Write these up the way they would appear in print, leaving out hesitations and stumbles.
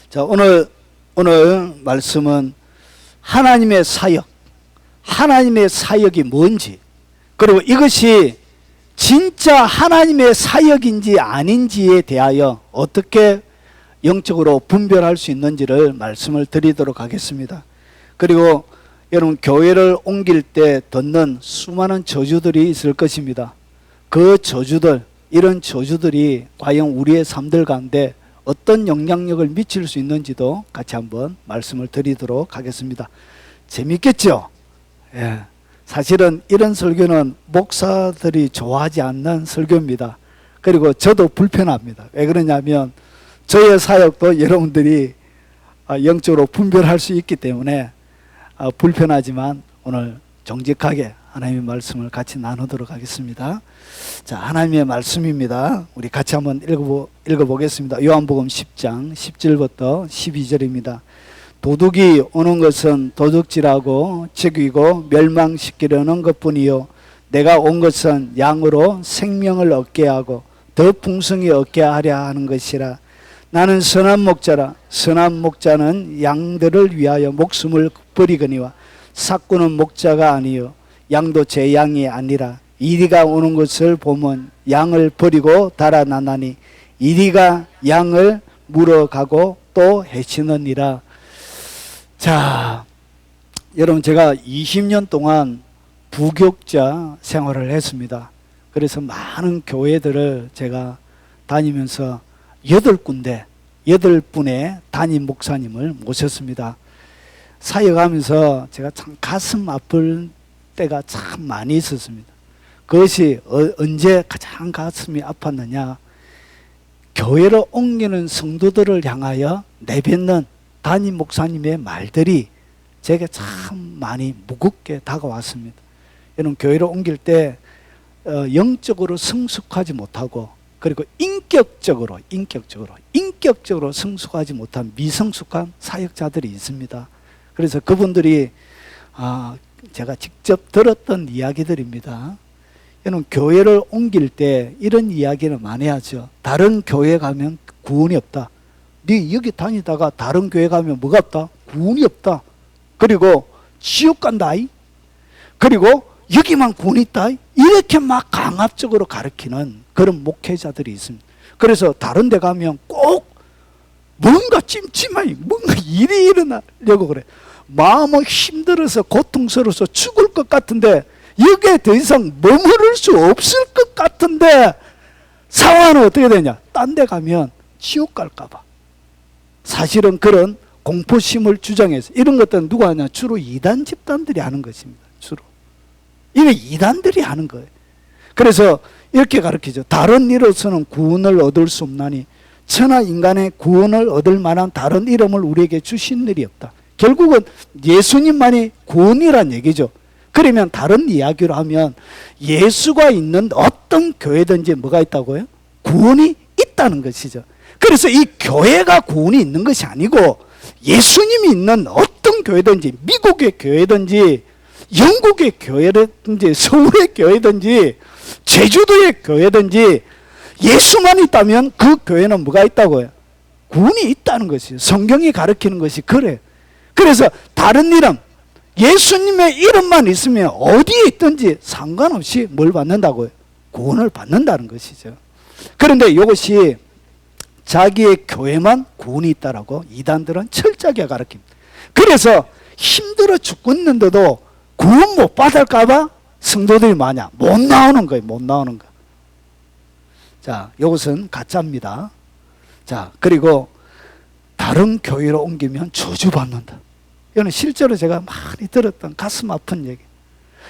자, 오늘 말씀은 하나님의 사역, 하나님의 사역이 뭔지, 그리고 이것이 진짜 하나님의 사역인지 아닌지에 대하여 어떻게 영적으로 분별할 수 있는지를 말씀을 드리도록 하겠습니다. 그리고 여러분, 교회를 옮길 때 듣는 수많은 저주들이 있을 것입니다. 그 저주들, 이런 저주들이 과연 우리의 삶들 가운데 어떤 영향력을 미칠 수 있는지도 같이 한번 말씀을 드리도록 하겠습니다. 재밌겠죠? 예. 사실은 이런 설교는 목사들이 좋아하지 않는 설교입니다. 그리고 저도 불편합니다. 왜 그러냐면 저의 사역도 여러분들이 영적으로 분별할 수 있기 때문에 불편하지만 오늘 정직하게 하나님의 말씀을 같이 나누도록 하겠습니다. 자, 하나님의 말씀입니다. 우리 같이 한번 읽어보겠습니다. 요한복음 10장 10절부터 12절입니다. 도둑이 오는 것은 도둑질하고 죽이고 멸망시키려는 것뿐이요 내가 온 것은 양으로 생명을 얻게 하고 더 풍성히 얻게 하려 하는 것이라. 나는 선한 목자라. 선한 목자는 양들을 위하여 목숨을 버리거니와 삭구는 목자가 아니요 양도 제 양이 아니라. 이리가 오는 것을 보면 양을 버리고 달아나나니 이리가 양을 물어가고 또 해치느니라. 자, 여러분, 제가 20년 동안 부교육자 생활을 했습니다. 그래서 많은 교회들을 제가 다니면서 8분의 담임 목사님을 모셨습니다. 사역하면서 제가 참 가슴 아플 때가 참 많이 있었습니다. 그것이 언제 가장 가슴이 아팠느냐, 교회를 옮기는 성도들을 향하여 내뱉는 담임 목사님의 말들이 제게 참 많이 무겁게 다가왔습니다. 여러분, 교회를 옮길 때 영적으로 성숙하지 못하고 그리고 인격적으로 성숙하지 못한 미성숙한 사역자들이 있습니다. 그래서 그분들이 제가 직접 들었던 이야기들입니다. 여러분, 교회를 옮길 때 이런 이야기를 많이 하죠. 다른 교회 가면 구원이 없다. 네 여기 다니다가 다른 교회 가면 뭐가 없다? 구원이 없다. 그리고 지옥 간다. 그리고 여기만 구원이 있다. 이렇게 막 강압적으로 가르치는 그런 목회자들이 있습니다. 그래서 다른 데 가면 꼭 뭔가 찜찜하게 뭔가 일이 일어나려고 그래. 마음은 힘들어서 고통스러워서 죽을 것 같은데 여기에 더 이상 머무를 수 없을 것 같은데 상황은 어떻게 되냐? 딴 데 가면 지옥 갈까 봐. 사실은 그런 공포심을 주장해서 이런 것들은 누가 하냐? 주로 이단 집단들이 하는 것입니다. 주로. 이거 이단들이 하는 거예요. 그래서 이렇게 가르치죠. 다른 이로서는 구원을 얻을 수 없나니 천하 인간의 구원을 얻을 만한 다른 이름을 우리에게 주신 일이 없다. 결국은 예수님만이 구원이란 얘기죠. 그러면 다른 이야기로 하면 예수가 있는 어떤 교회든지 뭐가 있다고요? 구원이 있다는 것이죠. 그래서 이 교회가 구원이 있는 것이 아니고 예수님이 있는 어떤 교회든지 미국의 교회든지 영국의 교회든지 서울의 교회든지 제주도의 교회든지 예수만 있다면 그 교회는 뭐가 있다고요? 구원이 있다는 것이에요. 성경이 가르치는 것이 그래요. 그래서 다른 이름, 예수님의 이름만 있으면 어디에 있든지 상관없이 뭘 받는다고요? 구원을 받는다는 것이죠. 그런데 이것이 자기의 교회만 구원이 있다라고 이단들은 철저하게 가르칩니다. 그래서 힘들어 죽겠는데도 구원 못 받을까봐 성도들이 많냐? 못 나오는 거예요. 못 나오는 거. 자, 이것은 가짜입니다. 자, 그리고 다른 교회로 옮기면 저주받는다. 이거는 실제로 제가 많이 들었던 가슴 아픈 얘기.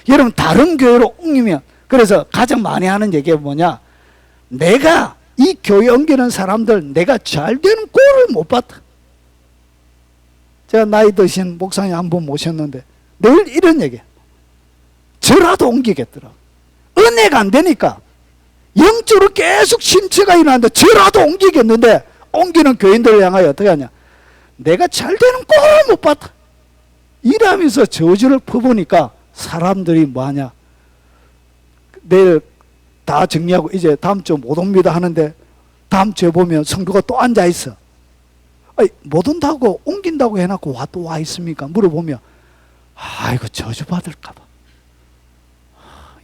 여러분, 다른 교회로 옮기면, 그래서 가장 많이 하는 얘기가 뭐냐? 내가 이 교회 옮기는 사람들 내가 잘 되는 꼴을 못 봤다. 제가 나이 드신 목사님 한 분 모셨는데 늘 이런 얘기. 저라도 옮기겠더라. 은혜가 안 되니까 영적으로 계속 심취가 일어나는데 저라도 옮기겠는데 옮기는 교인들을 향하여 어떻게 하냐? 내가 잘 되는 꼴을 못 봤다. 이러면서 저주를 퍼보니까 사람들이 뭐하냐? 내일 다 정리하고 이제 다음 주 못 옵니다 하는데 다음 주에 보면 성도가 또 앉아있어. 아니, 못 온다고 옮긴다고 해놓고 또 와 있습니까? 물어보면 아이고 저주받을까봐.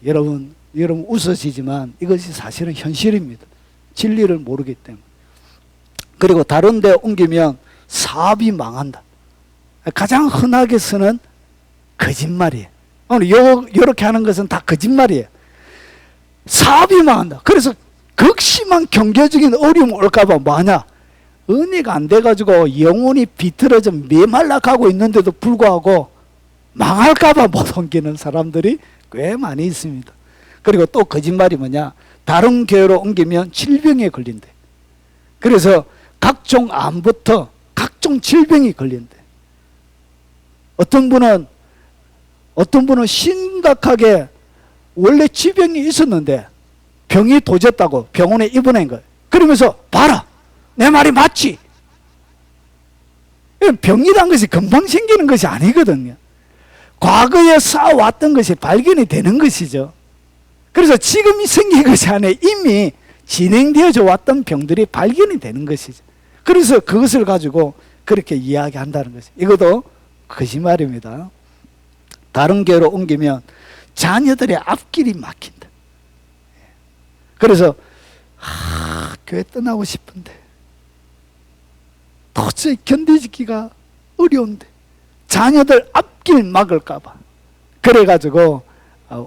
여러분 웃으시지만 이것이 사실은 현실입니다. 진리를 모르기 때문에. 그리고 다른 데 옮기면 사업이 망한다. 가장 흔하게 쓰는 거짓말이에요. 오늘 요렇게 하는 것은 다 거짓말이에요. 사업이 망한다. 그래서 극심한 경제적인 어려움 올까봐 뭐하냐? 은혜가 안 돼가지고 영혼이 비틀어져 메말라 가고 있는데도 불구하고 망할까봐 못 옮기는 사람들이 꽤 많이 있습니다. 그리고 또 거짓말이 뭐냐? 다른 교회로 옮기면 질병에 걸린대. 그래서 각종 암부터 각종 질병이 걸린대. 어떤 분은 심각하게 원래 지병이 있었는데 병이 도졌다고 병원에 입원한 거예요. 그러면서 봐라, 내 말이 맞지? 병이란 것이 금방 생기는 것이 아니거든요. 과거에 쌓아왔던 것이 발견이 되는 것이죠. 그래서 지금 생긴 것이 아니라 이미 진행되어져 왔던 병들이 발견이 되는 것이죠. 그래서 그것을 가지고 그렇게 이야기한다는 것이죠. 이것도 거짓말입니다. 다른 교회로 옮기면 자녀들의 앞길이 막힌다. 그래서 교회 떠나고 싶은데 도저히 견디기가 어려운데 자녀들 앞길 막을까 봐 그래가지고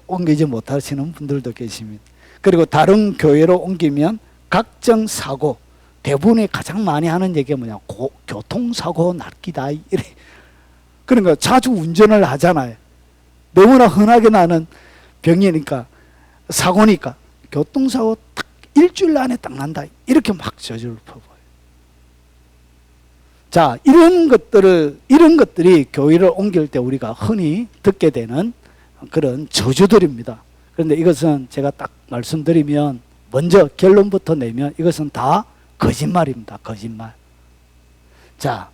옮기지 못하시는 분들도 계십니다. 그리고 다른 교회로 옮기면 각종 사고, 대부분이 가장 많이 하는 얘기가 뭐냐? 교통사고 낫기다. 이래. 그러니까 자주 운전을 하잖아요. 너무나 흔하게 나는 병이니까, 사고니까 교통사고 딱 일주일 안에 딱 난다. 이렇게 막 저주를 퍼부어요. 자, 이런 것들이 교회를 옮길 때 우리가 흔히 듣게 되는 그런 저주들입니다. 그런데 이것은 제가 딱 말씀드리면 먼저 결론부터 내면 이것은 다 거짓말입니다. 거짓말. 자,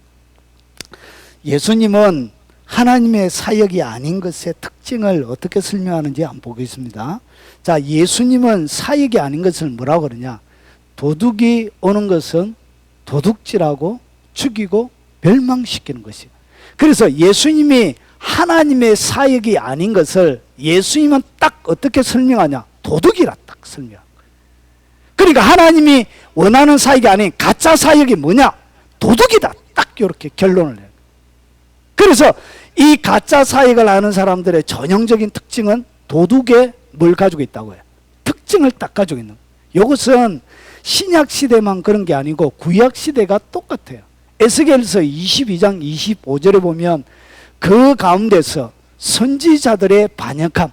예수님은 하나님의 사역이 아닌 것의 특징을 어떻게 설명하는지 한번 보겠습니다. 자, 예수님은 사역이 아닌 것을 뭐라고 그러냐? 도둑이 오는 것은 도둑질하고 죽이고 멸망시키는 것이에요. 그래서 예수님이 하나님의 사역이 아닌 것을 예수님은 딱 어떻게 설명하냐? 도둑이라 딱 설명한 거예요. 그러니까 하나님이 원하는 사역이 아닌 가짜 사역이 뭐냐? 도둑이다. 딱 이렇게 결론을 내요. 그래서 이 가짜 사역을 하는 사람들의 전형적인 특징은 도둑의 뭘 가지고 있다고 해요? 특징을 딱 가지고 있는 거예요. 이것은 신약 시대만 그런 게 아니고 구약 시대가 똑같아요. 에스겔서 22장 25절에 보면 그 가운데서 선지자들의 반역함,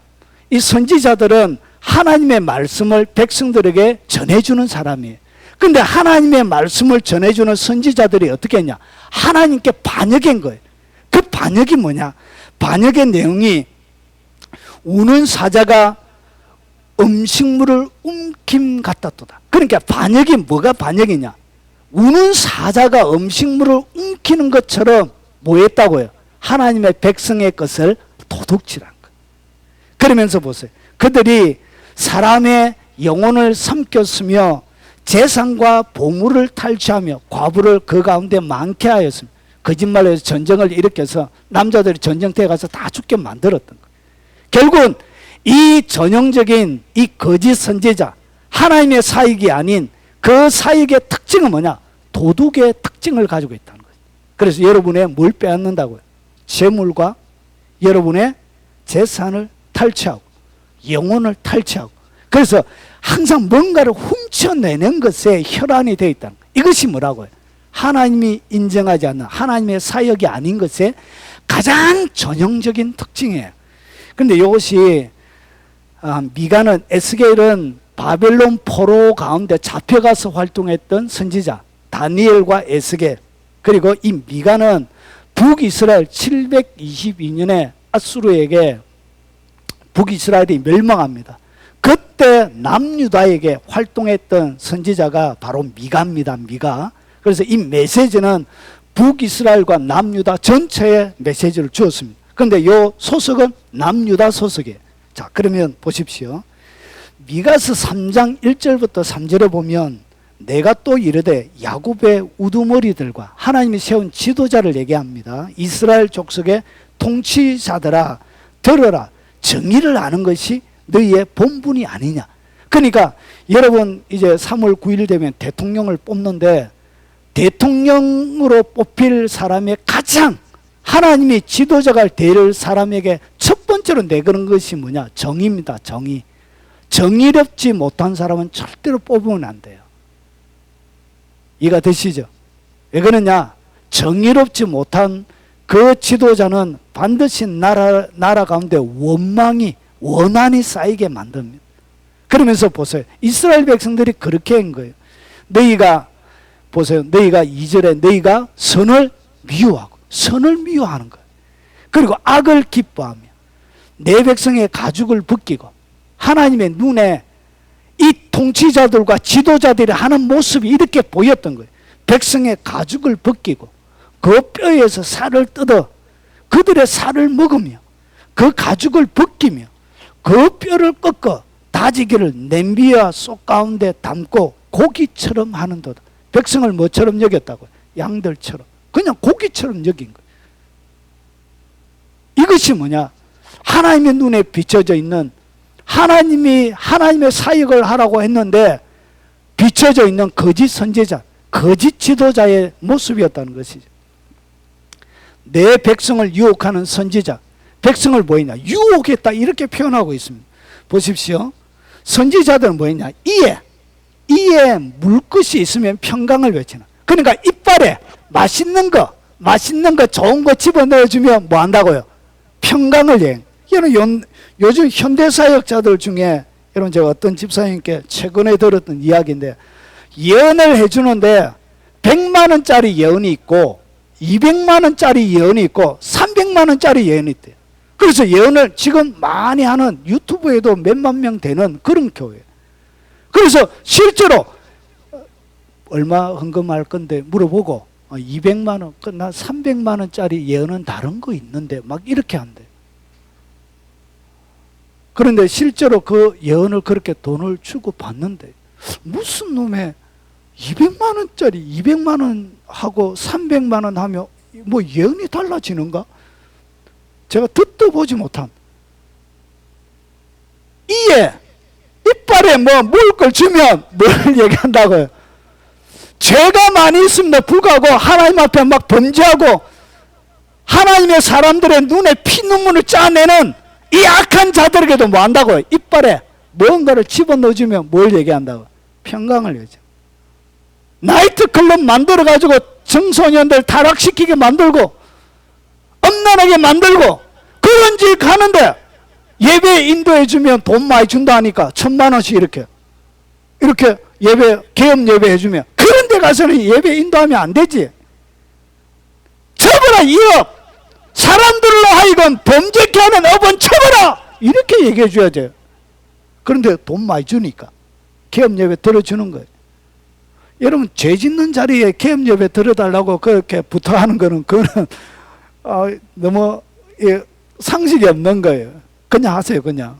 이 선지자들은 하나님의 말씀을 백성들에게 전해주는 사람이에요. 근데 하나님의 말씀을 전해주는 선지자들이 어떻게 했냐? 하나님께 반역한 거예요. 그 반역이 뭐냐? 반역의 내용이 우는 사자가 음식물을 움킴 같았도다. 그러니까 반역이 뭐가 반역이냐? 우는 사자가 음식물을 움키는 것처럼 뭐 했다고요? 하나님의 백성의 것을 도둑질한 거예요. 그러면서 보세요. 그들이 사람의 영혼을 삼켰으며 재산과 보물을 탈취하며 과부를 그 가운데 많게 하였습니다. 거짓말로 해서 전쟁을 일으켜서 남자들이 전쟁터에 가서 다 죽게 만들었던 거예요. 결국은 이 전형적인 이 거짓 선지자, 하나님의 사역이 아닌 그 사역의 특징은 뭐냐? 도둑의 특징을 가지고 있다는 거예요. 그래서 여러분의 뭘 빼앗는다고요? 재물과 여러분의 재산을 탈취하고 영혼을 탈취하고, 그래서 항상 뭔가를 훔쳐내는 것에 혈안이 되어 있다는 거예요. 이것이 뭐라고요? 하나님이 인정하지 않는 하나님의 사역이 아닌 것의 가장 전형적인 특징이에요. 그런데 이것이 미가는, 에스겔은 바벨론 포로 가운데 잡혀가서 활동했던 선지자 다니엘과 에스겔, 그리고 이 미가는 북이스라엘 722년에 아수르에게 북이스라엘이 멸망합니다. 그때 남유다에게 활동했던 선지자가 바로 미가입니다. 미가. 그래서 이 메시지는 북이스라엘과 남유다 전체에 메시지를 주었습니다. 그런데 이 소속은 남유다 소속이에요. 자, 그러면 보십시오. 미가서 3장 1절부터 3절에 보면 내가 또 이르되 야곱의 우두머리들과 하나님이 세운 지도자를 얘기합니다. 이스라엘 족속의 통치자들아 들어라. 정의를 아는 것이 너희의 본분이 아니냐. 그러니까 여러분 이제 3월 9일 되면 대통령을 뽑는데 대통령으로 뽑힐 사람의 가장 하나님이 지도자가 될 사람에게 첫 번째로 내거는 것이 뭐냐? 정의입니다. 정의. 정의롭지 못한 사람은 절대로 뽑으면 안 돼요. 이해가 되시죠? 왜 그러냐? 정의롭지 못한 그 지도자는 반드시 나라 가운데 원한이 쌓이게 만듭니다. 그러면서 보세요. 이스라엘 백성들이 그렇게 한 거예요. 너희가 보세요. 너희가 2절에 너희가 선을 미워하는 거예요. 그리고 악을 기뻐하며 내 백성의 가죽을 벗기고 하나님의 눈에 이 통치자들과 지도자들이 하는 모습이 이렇게 보였던 거예요. 백성의 가죽을 벗기고 그 뼈에서 살을 뜯어 그들의 살을 먹으며 그 가죽을 벗기며 그 뼈를 꺾어 다지기를 냄비와 속 가운데 담고 고기처럼 하는도다. 백성을 뭐처럼 여겼다고요? 양들처럼. 그냥 고기처럼 여긴 거예요. 이것이 뭐냐? 하나님의 눈에 비춰져 있는 하나님의 사역을 하라고 했는데 비춰져 있는 거짓 선지자, 거짓 지도자의 모습이었다는 것이죠. 내 백성을 유혹하는 선지자, 백성을 뭐였냐? 유혹했다 이렇게 표현하고 있습니다. 보십시오. 선지자들은 뭐였냐? 이에 물 것이 있으면 평강을 외치나. 그러니까 이빨에 맛있는 거 좋은 거 집어넣어주면 뭐 한다고요? 평강을 여행. 여러분 요즘 현대사역자들 중에 여러분 제가 어떤 집사님께 최근에 들었던 이야기인데 예언을 해주는데 100만 원짜리 예언이 있고 200만 원짜리 예언이 있고 300만 원짜리 예언이 있대요. 그래서 예언을 지금 많이 하는 유튜브에도 몇만 명 되는 그런 교회예요. 그래서 실제로 얼마 헌금할 건데 물어보고 200만 원, 나 300만 원짜리 예언은 다른 거 있는데 막 이렇게 한대. 그런데 실제로 그 예언을 그렇게 돈을 주고 받는데 무슨 놈의 200만 원짜리 200만 원 하고 300만 원 하면 뭐 예언이 달라지는가? 제가 듣도 보지 못한 이빨에 뭐 먹을 걸 주면 뭘 얘기한다고요? 죄가 많이 있음에도 불구하고 하나님 앞에 막 범죄하고 하나님의 사람들의 눈에 피눈물을 짜내는 이 악한 자들에게도 뭐 한다고요? 이빨에 뭔가를 집어넣어주면 뭘 얘기한다고? 평강을 얘기하죠. 나이트클럽 만들어가지고 청소년들 타락시키게 만들고 엄난하게 만들고 그런 집 가는데 예배 인도해주면 돈 많이 준다 하니까 1000만 원씩 이렇게 개업 예배 해주면 그런 데 가서는 예배 인도하면 안 되지. 쳐버라 이 업! 사람들로 하여금 범죄케 하는 업은 쳐버라! 이렇게 얘기해 줘야 돼요. 그런데 돈 많이 주니까 개업 예배 들어주는 거예요. 여러분 죄 짓는 자리에 개업 예배 들어달라고 그렇게 부탁하는 거는 그거는 너무 상식이 없는 거예요. 그냥 하세요. 그냥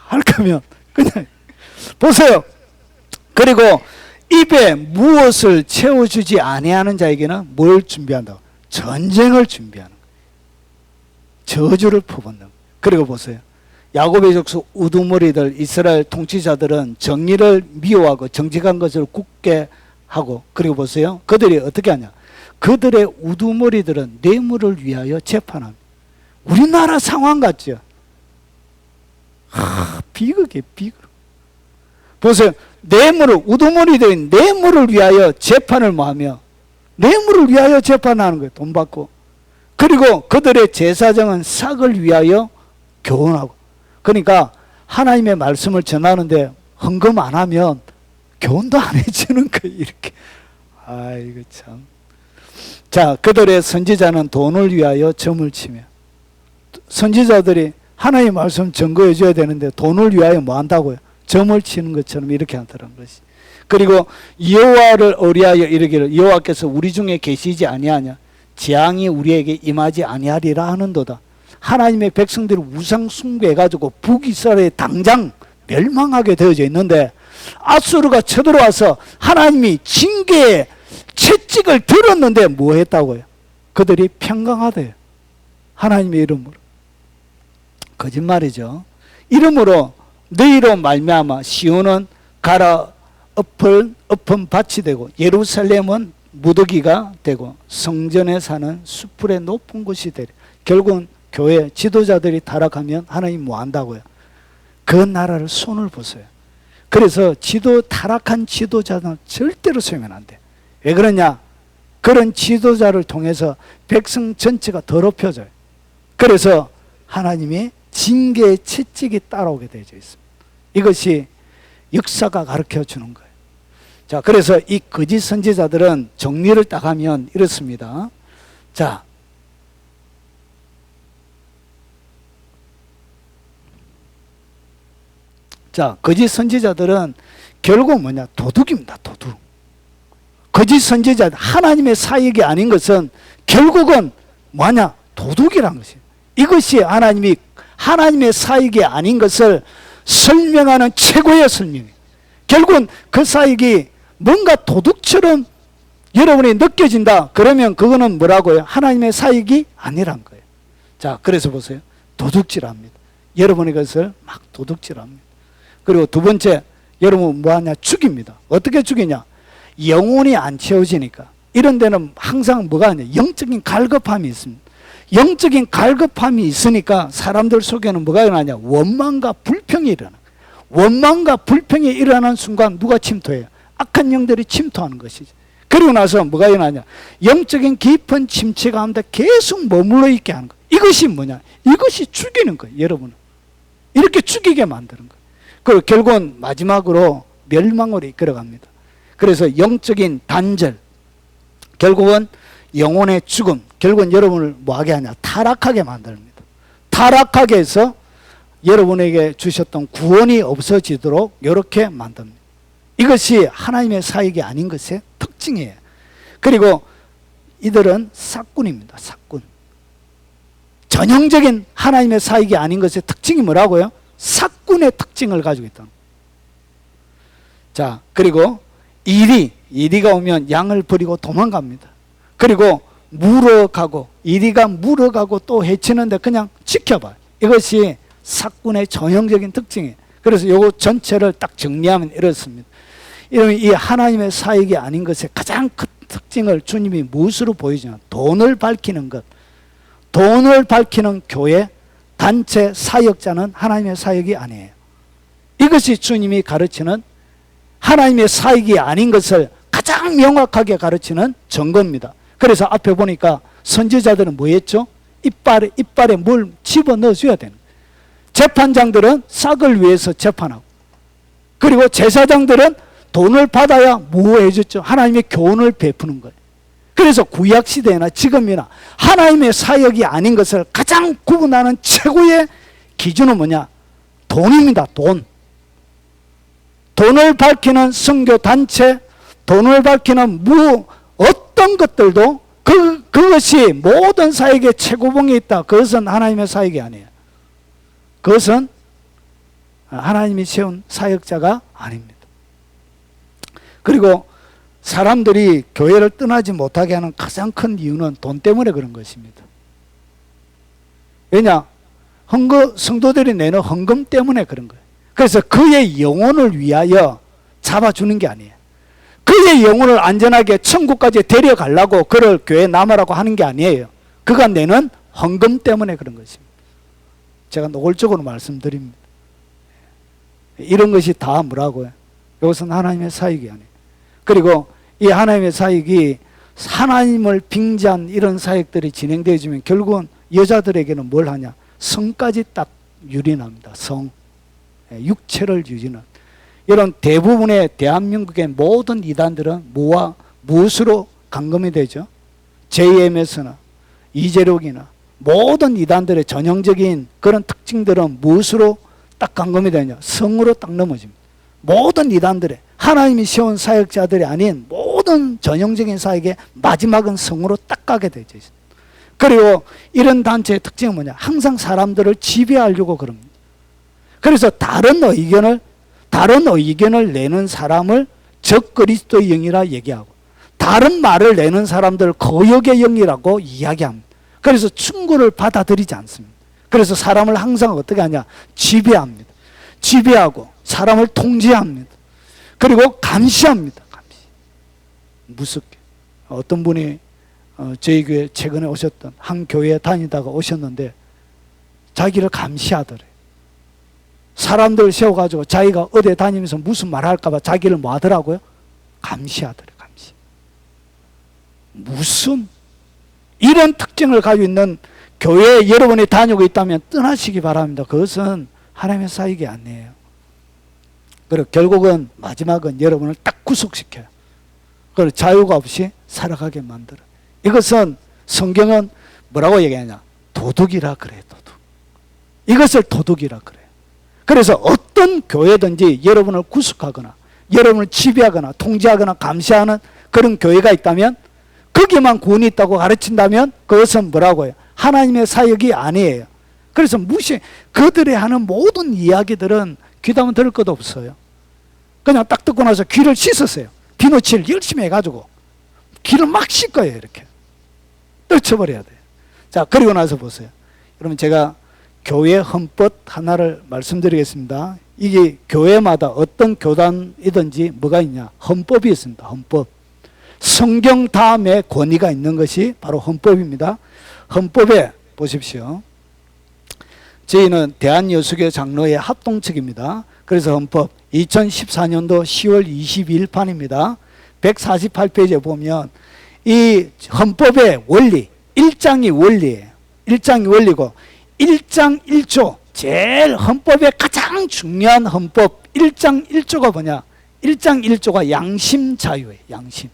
할 거면 그냥 보세요. 그리고 입에 무엇을 채워주지 아니하는 자에게는 뭘 준비한다고? 전쟁을 준비하는 거예요. 저주를 퍼붓는 거예요. 그리고 보세요. 야곱의 족속 우두머리들 이스라엘 통치자들은 정의를 미워하고 정직한 것을 굳게 하고 그리고 보세요. 그들이 어떻게 하냐? 그들의 우두머리들은 뇌물을 위하여 재판합니다. 우리나라 상황 같죠? 비극이에요. 비극. 보세요. 우두머리들이 뇌물을 위하여 재판을 뭐하며 뇌물을 위하여 재판하는 거예요. 돈 받고. 그리고 그들의 제사장은 삭을 위하여 교훈하고. 그러니까 하나님의 말씀을 전하는데 헌금 안 하면 교훈도 안 해주는 거예요. 이렇게. 아이고 참. 자, 그들의 선지자는 돈을 위하여 점을 치며 선지자들이 하나님의 말씀 증거해 줘야 되는데 돈을 위하여 뭐 한다고요? 점을 치는 것처럼 이렇게 한다는 것이. 그리고 여호와를 의뢰하여 이르기를 여호와께서 우리 중에 계시지 아니하냐 재앙이 우리에게 임하지 아니하리라 하는도다. 하나님의 백성들이 우상 숭배해가지고 북이스라엘에 당장 멸망하게 되어져 있는데 아수르가 쳐들어와서 하나님이 징계의 채찍을 들었는데 뭐 했다고요? 그들이 평강하대요. 하나님의 이름으로. 거짓말이죠. 이름으로 너희로 말미암아 시온은 갈아엎은 밭이 되고 예루살렘은 무더기가 되고 성전에 사는 수풀의 높은 곳이 되리. 결국은 교회 지도자들이 타락하면 하나님 뭐 한다고요? 그 나라를 손을 보세요. 그래서 타락한 지도자는 절대로 세우면 안 돼. 왜 그러냐? 그런 지도자를 통해서 백성 전체가 더럽혀져요. 그래서 하나님이 징계의 채찍이 따라오게 되어 있습니다. 이것이 역사가 가르쳐 주는 거예요. 자, 그래서 이 거짓 선지자들은 정리를 딱 하면 이렇습니다. 자, 거짓 선지자들은 결국 뭐냐? 도둑입니다. 도둑. 거짓 선지자, 하나님의 사역이 아닌 것은 결국은 뭐냐? 도둑이란 것이에요. 이것이 하나님의 사역이 아닌 것을 설명하는 최고의 설명이에요. 결국은 그 사역이 뭔가 도둑처럼 여러분이 느껴진다. 그러면 그거는 뭐라고요? 하나님의 사역이 아니란 거예요. 자, 그래서 보세요. 도둑질합니다. 여러분이 그것을 막 도둑질합니다. 그리고 두 번째, 여러분 뭐하냐? 죽입니다. 어떻게 죽이냐? 영혼이 안 채워지니까. 이런 데는 항상 뭐가 하냐? 영적인 갈급함이 있습니다. 영적인 갈급함이 있으니까 사람들 속에는 뭐가 일어나냐? 원망과 불평이 일어나. 원망과 불평이 일어나는 순간 누가 침투해요? 악한 영들이 침투하는 것이죠. 그리고 나서 뭐가 일어나냐? 영적인 깊은 침체 가운데 계속 머물러 있게 하는 거예요. 이것이 뭐냐? 이것이 죽이는 거예요. 여러분은 이렇게 죽이게 만드는 거예요. 그리고 결국은 마지막으로 멸망으로 이끌어갑니다. 그래서 영적인 단절, 결국은 영혼의 죽음, 결국은 여러분을 뭐하게 하냐? 타락하게 만듭니다. 타락하게 해서 여러분에게 주셨던 구원이 없어지도록 이렇게 만듭니다. 이것이 하나님의 사역이 아닌 것의 특징이에요. 그리고 이들은 삭군입니다. 삭군. 전형적인 하나님의 사역이 아닌 것의 특징이 뭐라고요? 삭군의 특징을 가지고 있다. 자, 그리고 이리가 오면 양을 버리고 도망갑니다. 그리고 이리가 물어가고 또 해치는데 그냥 지켜봐요. 이것이 삭군의 전형적인 특징이에요. 그래서 이거 전체를 딱 정리하면 이렇습니다. 이러면 이 하나님의 사역이 아닌 것의 가장 큰 특징을 주님이 무엇으로 보여주냐? 돈을 밝히는 것. 돈을 밝히는 교회, 단체, 사역자는 하나님의 사역이 아니에요. 이것이 주님이 가르치는 하나님의 사역이 아닌 것을 가장 명확하게 가르치는 증거입니다. 그래서 앞에 보니까 선지자들은 뭐 했죠? 이빨에 뭘 집어넣어 줘야 되는 거예요. 재판장들은 싹을 위해서 재판하고, 그리고 제사장들은 돈을 받아야 뭐 해줬죠? 하나님의 교훈을 베푸는 거예요. 그래서 구약시대나 지금이나 하나님의 사역이 아닌 것을 가장 구분하는 최고의 기준은 뭐냐? 돈입니다. 돈을 밝히는 선교단체, 돈을 밝히는 어떤 것들도 그것이 모든 사역의 최고봉에 있다. 그것은 하나님의 사역이 아니에요. 그것은 하나님이 세운 사역자가 아닙니다. 그리고 사람들이 교회를 떠나지 못하게 하는 가장 큰 이유는 돈 때문에 그런 것입니다. 왜냐? 성도들이 내는 헌금 때문에 그런 거예요. 그래서 그의 영혼을 위하여 잡아주는 게 아니에요. 그의 영혼을 안전하게 천국까지 데려가려고 그를 교회에 남으라고 하는 게 아니에요. 그가 내는 헌금 때문에 그런 것입니다. 제가 노골적으로 말씀드립니다. 이런 것이 다 뭐라고요? 이것은 하나님의 사역이 아니에요. 그리고 이 하나님의 사역이 하나님을 빙자한 이런 사역들이 진행되어지면 결국은 여자들에게는 뭘 하냐? 성까지 딱 유린합니다. 육체를 유지는. 이런 대부분의 대한민국의 모든 이단들은 무엇으로 감금이 되죠? JMS나 이재력이나 모든 이단들의 전형적인 그런 특징들은 무엇으로 딱 감금이 되냐? 성으로 딱 넘어집니다. 모든 이단들의 하나님이 세운 사역자들이 아닌 모든 전형적인 사역의 마지막은 성으로 딱 가게 되죠. 그리고 이런 단체의 특징은 뭐냐? 항상 사람들을 지배하려고 그럽니다. 그래서 다른 의견을 다른 의견을 내는 사람을 적그리스도의 영이라 얘기하고, 다른 말을 내는 사람들을 거역의 영이라고 이야기합니다. 그래서 충고를 받아들이지 않습니다. 그래서 사람을 항상 어떻게 하냐? 지배합니다. 지배하고 사람을 통제합니다. 그리고 감시합니다. 감시. 무섭게. 어떤 분이 저희 교회 최근에 오셨던 한 교회에 다니다가 오셨는데 자기를 감시하더래. 사람들 세워가지고 자기가 어디에 다니면서 무슨 말 할까봐 자기를 뭐 하더라고요? 감시하더래. 감시. 무슨 이런 특징을 가지고 있는 교회에 여러분이 다니고 있다면 떠나시기 바랍니다. 그것은 하나님의 사역이 아니에요. 그리고 결국은 마지막은 여러분을 딱 구속시켜요. 그리고 자유가 없이 살아가게 만들어요. 이것은 성경은 뭐라고 얘기하냐? 도둑이라 그래요. 도둑. 이것을 도둑이라 그래요. 그래서 어떤 교회든지 여러분을 구속하거나 여러분을 지배하거나 통제하거나 감시하는 그런 교회가 있다면, 거기만 구원이 있다고 가르친다면 그것은 뭐라고 해요? 하나님의 사역이 아니에요. 그래서 그들이 하는 모든 이야기들은 귀담아 들을 것도 없어요. 그냥 딱 듣고 나서 귀를 씻었어요. 비누칠 열심히 해가지고 귀를 막 씻어요. 이렇게 떨쳐버려야 돼요. 자, 그리고 나서 보세요. 여러분, 제가 교회 헌법 하나를 말씀드리겠습니다. 이게 교회마다 어떤 교단이든지 뭐가 있냐? 헌법이 있습니다. 헌법. 성경 다음에 권위가 있는 것이 바로 헌법입니다. 헌법에 보십시오. 저희는 대한여수교 장로회 합동측입니다. 그래서 헌법 2014년도 10월 22일 판입니다. 148페이지에 보면 이 헌법의 원리, 1장이 원리예요. 1장이 원리고 1장 1조, 제일 헌법의 가장 중요한 헌법 1장 1조가 뭐냐? 1장 1조가 양심 자유예요. 양심.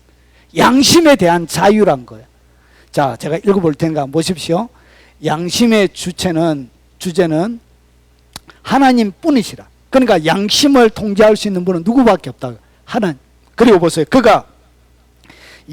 양심에 대한 자유란 거예요. 자, 제가 읽어볼 테니까 보십시오. 양심의 주제는 하나님 뿐이시라. 그러니까 양심을 통제할 수 있는 분은 누구밖에 없다. 하나님. 그리고 보세요. 그가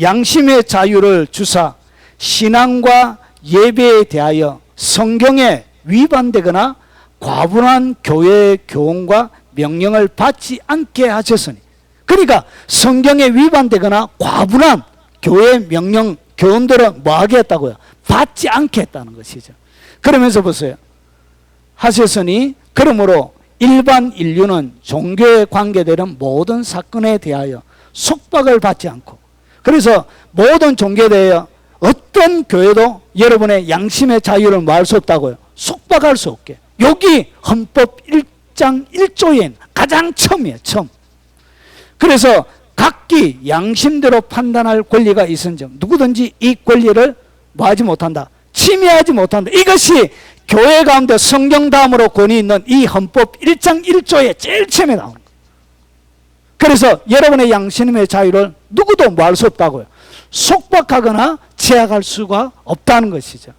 양심의 자유를 주사 신앙과 예배에 대하여 성경에 위반되거나 과분한 교회의 교훈과 명령을 받지 않게 하셨으니, 그러니까 성경에 위반되거나 과분한 교회 명령, 교훈들은 뭐 하게 했다고요? 받지 않게 했다는 것이죠. 그러면서 보세요. 하셨으니 그러므로 일반 인류는 종교에 관계되는 모든 사건에 대하여 속박을 받지 않고, 그래서 모든 종교에 대하여 어떤 교회도 여러분의 양심의 자유를 뭐 할 수 없다고요? 속박할 수 없게. 여기 헌법 1장 1조에 가장 처음이에요. 처음. 그래서 각기 양심대로 판단할 권리가 있은 점, 누구든지 이 권리를 뭐 하지 못한다? 침해하지 못한다. 이것이 교회 가운데 성경 다음으로 권위 있는 이 헌법 1장 1조에 제일 처음에 나오는 거예요. 그래서 여러분의 양심의 자유를 누구도 뭐 할 수 없다고요? 속박하거나 제약할 수가 없다는 것이죠.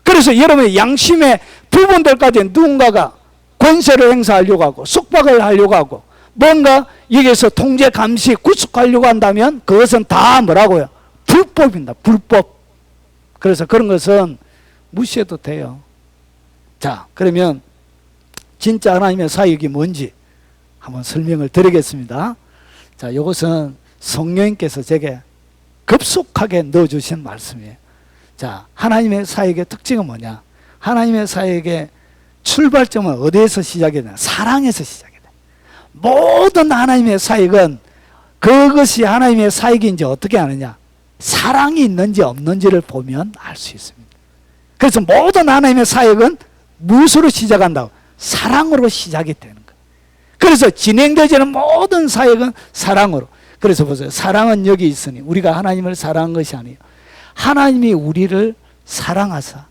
그래서 여러분의 양심의 부분들까지 누군가가 권세를 행사하려고 하고 속박을 하려고 하고 뭔가 여기에서 통제, 감시, 구속하려고 한다면 그것은 다 뭐라고요? 불법입니다. 불법. 그래서 그런 것은 무시해도 돼요. 자, 그러면 진짜 하나님의 사역이 뭔지 한번 설명을 드리겠습니다. 자, 이것은 성령님께서 제게 급속하게 넣어주신 말씀이에요. 자, 하나님의 사역의 특징은 뭐냐? 하나님의 사역의 출발점은 어디에서 시작이 되냐? 사랑에서 시작이 돼요. 모든 하나님의 사역은 그것이 하나님의 사역인지 어떻게 아느냐? 사랑이 있는지 없는지를 보면 알 수 있습니다. 그래서 모든 하나님의 사역은 무엇으로 시작한다고? 사랑으로 시작이 되는 거예요. 그래서 진행되지는 모든 사역은 사랑으로. 그래서 보세요. 사랑은 여기 있으니 우리가 하나님을 사랑한 것이 아니에요. 하나님이 우리를 사랑하사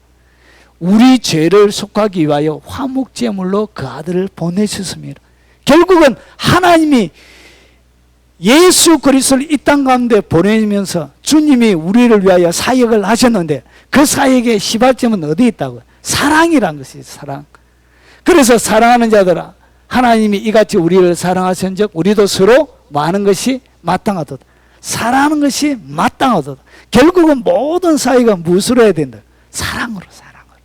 우리 죄를 속하기 위하여 화목제물로 그 아들을 보내셨습니다. 결국은 하나님이 예수 그리스도를 이 땅 가운데 보내면서 주님이 우리를 위하여 사역을 하셨는데 그 사역의 시발점은 어디에 있다고요? 사랑이란 것이죠. 사랑. 그래서 사랑하는 자들아, 하나님이 이같이 우리를 사랑하신즉 우리도 서로 많은 것이 마땅하도다. 사랑하는 것이 마땅하도다. 결국은 모든 사역은 무엇으로 해야 된다? 사랑으로, 사랑으로.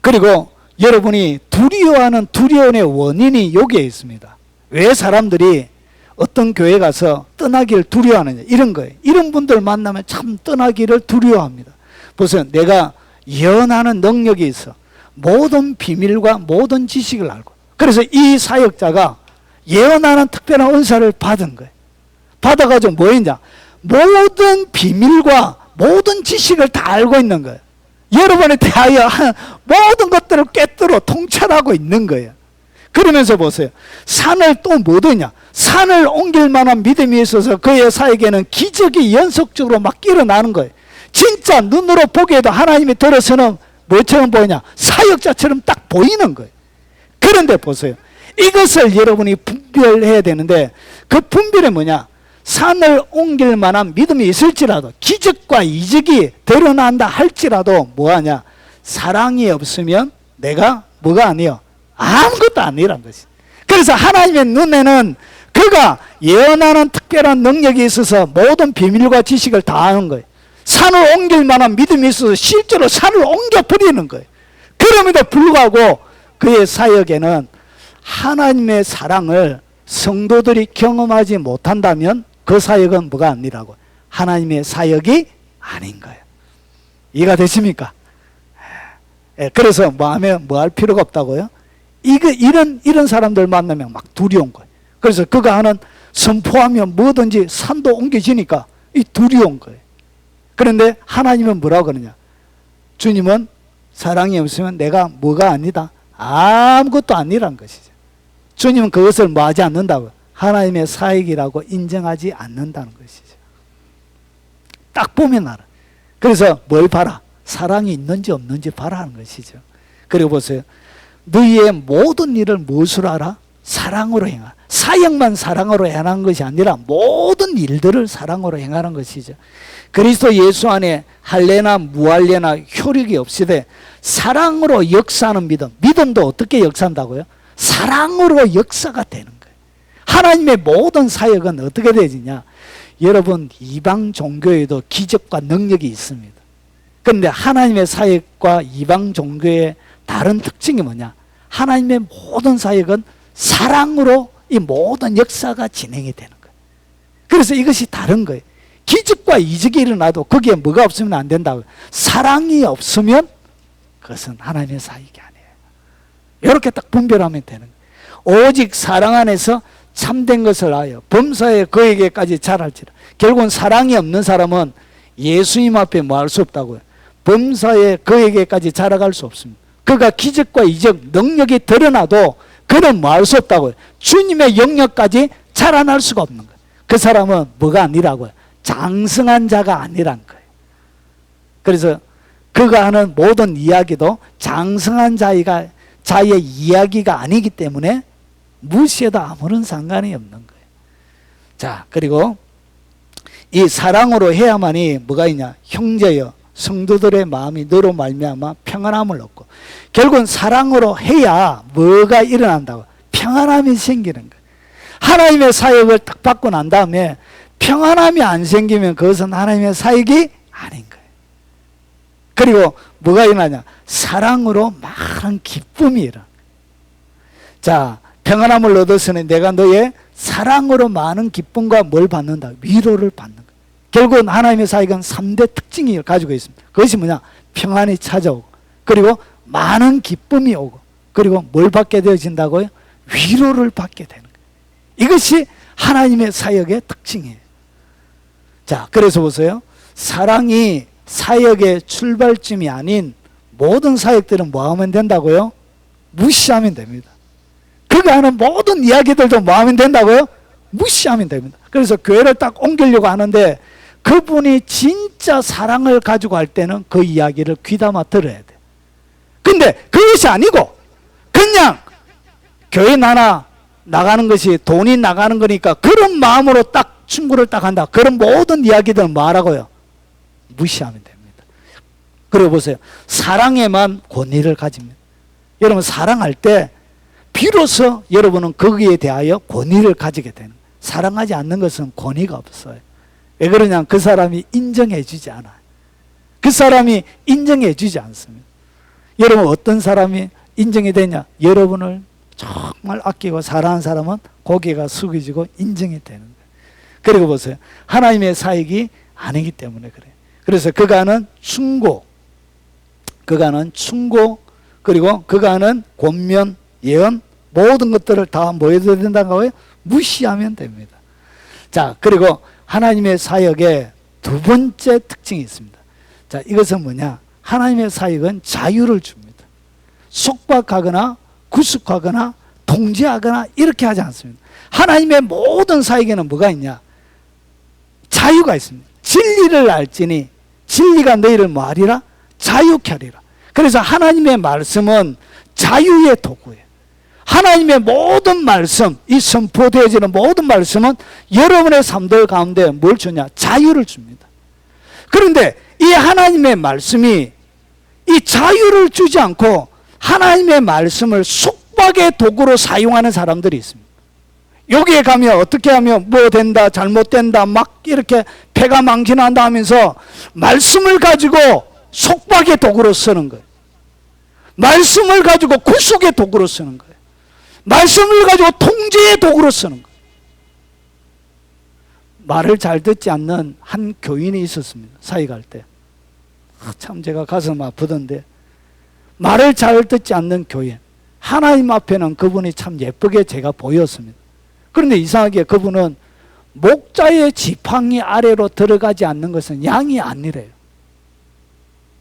그리고 여러분이 두려워하는 두려움의 원인이 여기에 있습니다. 왜 사람들이 어떤 교회 가서 떠나기를 두려워하느냐, 이런 거예요. 이런 분들 만나면 참 떠나기를 두려워합니다. 보세요. 내가 예언하는 능력이 있어. 모든 비밀과 모든 지식을 알고. 그래서 이 사역자가 예언하는 특별한 은사를 받은 거예요. 받아가지고 뭐 했냐? 모든 비밀과 모든 지식을 다 알고 있는 거예요. 여러분에 대하여 모든 것들을 꿰뚫어 통찰하고 있는 거예요. 그러면서 보세요. 산을 또 뭐 얻느냐? 산을 옮길 만한 믿음이 있어서 그의 사에게는 기적이 연속적으로 막 일어나는 거예요. 진짜 눈으로 보기에도 하나님이 들어서는 뭐처럼 보이냐? 사역자처럼 딱 보이는 거예요. 그런데 보세요. 이것을 여러분이 분별해야 되는데, 그 분별이 뭐냐? 산을 옮길 만한 믿음이 있을지라도, 기적과 이적이 드러난다 할지라도 뭐하냐? 사랑이 없으면 내가 뭐가 아니요? 아무것도 아니란 것이. 그래서 하나님의 눈에는 그가 예언하는 특별한 능력이 있어서 모든 비밀과 지식을 다 아는 거예요. 산을 옮길 만한 믿음이 있어서 실제로 산을 옮겨버리는 거예요. 그럼에도 불구하고 그의 사역에는 하나님의 사랑을 성도들이 경험하지 못한다면 그 사역은 뭐가 아니라고? 하나님의 사역이 아닌 거예요. 이해가 되십니까? 그래서 뭐 하면 뭐 할 필요가 없다고요? 이런 사람들 만나면 막 두려운 거예요. 그래서 그가 하는 선포하면 뭐든지 산도 옮겨지니까 이 두려운 거예요. 그런데 하나님은 뭐라고 그러냐? 주님은 사랑이 없으면 내가 뭐가 아니다? 아무것도 아니란 것이죠. 주님은 그것을 뭐 하지 않는다고? 하나님의 사역이라고 인정하지 않는다는 것이죠. 딱 보면 알아. 그래서 뭘 봐라? 사랑이 있는지 없는지 봐라 하는 것이죠. 그리고 보세요. 너희의 모든 일을 무엇으로 알아? 사랑으로 행하. 사역만 사랑으로 행하는 것이 아니라 모든 일들을 사랑으로 행하는 것이죠. 그리스도 예수 안에 할례나 무할례나 효력이 없이되 사랑으로 역사하는 믿음. 믿음도 어떻게 역사한다고요? 사랑으로 역사가 되는 거예요. 하나님의 모든 사역은 어떻게 되지냐? 여러분, 이방 종교에도 기적과 능력이 있습니다. 그런데 하나님의 사역과 이방 종교의 다른 특징이 뭐냐? 하나님의 모든 사역은 사랑으로 이 모든 역사가 진행이 되는 거예요. 그래서 이것이 다른 거예요. 기적과 이적이 일어나도 거기에 뭐가 없으면 안 된다고요. 사랑이 없으면 그것은 하나님의 사역이 아니에요. 이렇게 딱 분별하면 되는 거예요. 오직 사랑 안에서 참된 것을 하여 범사에 그에게까지 자랄지라. 결국은 사랑이 없는 사람은 예수님 앞에 뭐 할 수 없다고요. 범사에 그에게까지 자라갈 수 없습니다. 그가 기적과 이적 능력이 드러나도 그는 뭐 할 수 없다고요. 주님의 영역까지 자라날 수가 없는 거예요. 그 사람은 뭐가 아니라고요. 장성한 자가 아니란 거예요. 그래서 그가 하는 모든 이야기도 장성한 자의 이야기가 아니기 때문에 무시해도 아무런 상관이 없는 거예요. 자, 그리고 이 사랑으로 해야만이 뭐가 있냐? 형제여 성도들의 마음이 너로 말미암아 평안함을 얻고, 결국은 사랑으로 해야 뭐가 일어난다고? 평안함이 생기는 거예요. 하나님의 사역을 딱 받고 난 다음에 평안함이 안 생기면 그것은 하나님의 사역이 아닌 거예요. 그리고 뭐가 일어나냐? 사랑으로 많은 기쁨이 일어나. 자, 평안함을 얻었으니 내가 너의 사랑으로 많은 기쁨과 뭘 받는다? 위로를 받는 거예요. 결국은 하나님의 사역은 3대 특징을 가지고 있습니다. 그것이 뭐냐? 평안이 찾아오고, 그리고 많은 기쁨이 오고, 그리고 뭘 받게 되어진다고요? 위로를 받게 되는 거예요. 이것이 하나님의 사역의 특징이에요. 자, 그래서 보세요. 사랑이 사역의 출발점이 아닌 모든 사역들은 뭐 하면 된다고요? 무시하면 됩니다. 그가 하는 모든 이야기들도 뭐 하면 된다고요? 무시하면 됩니다. 그래서 교회를 딱 옮기려고 하는데 그분이 진짜 사랑을 가지고 할 때는 그 이야기를 귀담아 들어야 돼. 근데 그것이 아니고 그냥 교회 나가는 것이 돈이 나가는 거니까 그런 마음으로 딱 충고를 딱 한다. 그런 모든 이야기들은 뭐 하라고요? 무시하면 됩니다. 그리고 보세요. 사랑에만 권위를 가집니다. 여러분, 사랑할 때 비로소 여러분은 거기에 대하여 권위를 가지게 되는 거예요. 사랑하지 않는 것은 권위가 없어요. 왜 그러냐면 그 사람이 인정해 주지 않아요. 그 사람이 인정해 주지 않습니다. 여러분, 어떤 사람이 인정이 되냐? 여러분을 정말 아끼고 사랑하는 사람은 고개가 숙여지고 인정이 되는 거예요. 그리고 보세요. 하나님의 사역이 아니기 때문에 그래요. 그래서 그가는 충고, 그리고 그가는 권면, 예언, 모든 것들을 다 뭐 해야 된다고요? 무시하면 됩니다. 자, 그리고 하나님의 사역의 두 번째 특징이 있습니다. 자, 이것은 뭐냐? 하나님의 사역은 자유를 줍니다. 속박하거나 구속하거나 통제하거나 이렇게 하지 않습니다. 하나님의 모든 사역에는 뭐가 있냐? 자유가 있습니다. 진리를 알지니 진리가 너희를 뭐하리라? 자유케 하리라. 그래서 하나님의 말씀은 자유의 도구예요. 하나님의 모든 말씀, 이 선포되어지는 모든 말씀은 여러분의 삶들 가운데 뭘 주냐? 자유를 줍니다. 그런데 이 하나님의 말씀이 이 자유를 주지 않고 하나님의 말씀을 속박의 도구로 사용하는 사람들이 있습니다. 여기에 가면 어떻게 하면 뭐 된다, 잘못된다, 막 이렇게 패가 망신한다 하면서 말씀을 가지고 속박의 도구로 쓰는 거예요. 말씀을 가지고 구속의 도구로 쓰는 거예요. 말씀을 가지고 통제의 도구로 쓰는 거예요. 말을 잘 듣지 않는 한 교인이 있었습니다. 사역할 때. 참 제가 가슴 아프던데, 말을 잘 듣지 않는 교인, 하나님 앞에는 그분이 참 예쁘게 제가 보였습니다. 그런데 이상하게 그분은 목자의 지팡이 아래로 들어가지 않는 것은 양이 아니래요.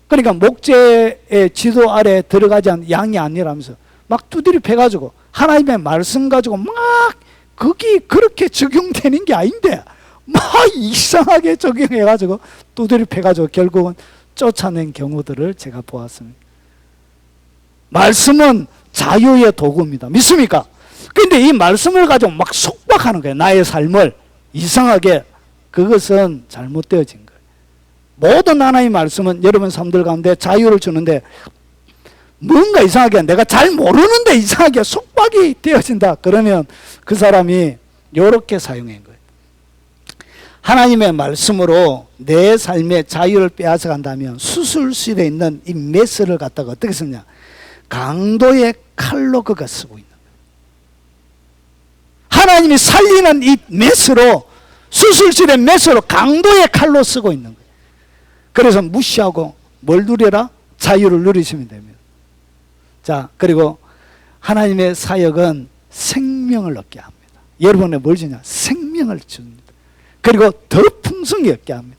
그러니까 목자의 지도 아래에 들어가지 않는 양이 아니라면서 막 두드려 패가지고 하나님의 말씀 가지고 막 거기 그렇게 적용되는 게 아닌데 막 이상하게 적용해가지고 두드려 패가지고 결국은 쫓아낸 경우들을 제가 보았습니다. 말씀은 자유의 도구입니다. 믿습니까? 그런데 이 말씀을 가지고 막 속박하는 거예요. 나의 삶을 이상하게. 그것은 잘못되어진 거예요. 모든 하나님의 말씀은 여러분 삶들 가운데 자유를 주는데 뭔가 이상하게 내가 잘 모르는데 이상하게 속박이 되어진다. 그러면 그 사람이 이렇게 사용한 거예요. 하나님의 말씀으로 내 삶의 자유를 빼앗아 간다면 수술실에 있는 이 메스를 갖다가 어떻게 쓰냐? 강도의 칼로 그가 쓰고 있는 거예요. 하나님이 살리는 이 메스로, 수술실의 메스로 강도의 칼로 쓰고 있는 거예요. 그래서 무시하고 뭘 누려라? 자유를 누리시면 됩니다. 자, 그리고 하나님의 사역은 생명을 얻게 합니다. 여러분의 뭘 주냐? 생명을 줍니다. 그리고 더 풍성히 얻게 합니다.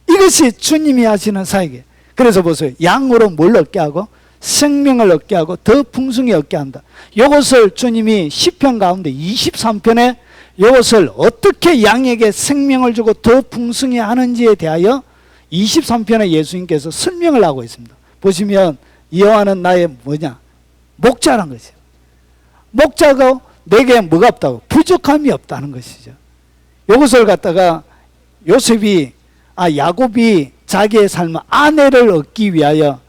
이것이 주님이 하시는 사역이에요. 그래서 보세요. 양으로 뭘 얻게 하고? 생명을 얻게 하고 더 풍성히 얻게 한다. 이것을 주님이 시편 가운데 23편에 이것을 어떻게 양에게 생명을 주고 더 풍성히 하는지에 대하여 23편에 예수님께서 설명을 하고 있습니다. 보시면 여호와는 나의 뭐냐? 목자란 것이죠. 목자가 내게 뭐가 없다고? 부족함이 없다는 것이죠. 이것을 갖다가 야곱이 자기의 삶을 아내를 얻기 위하여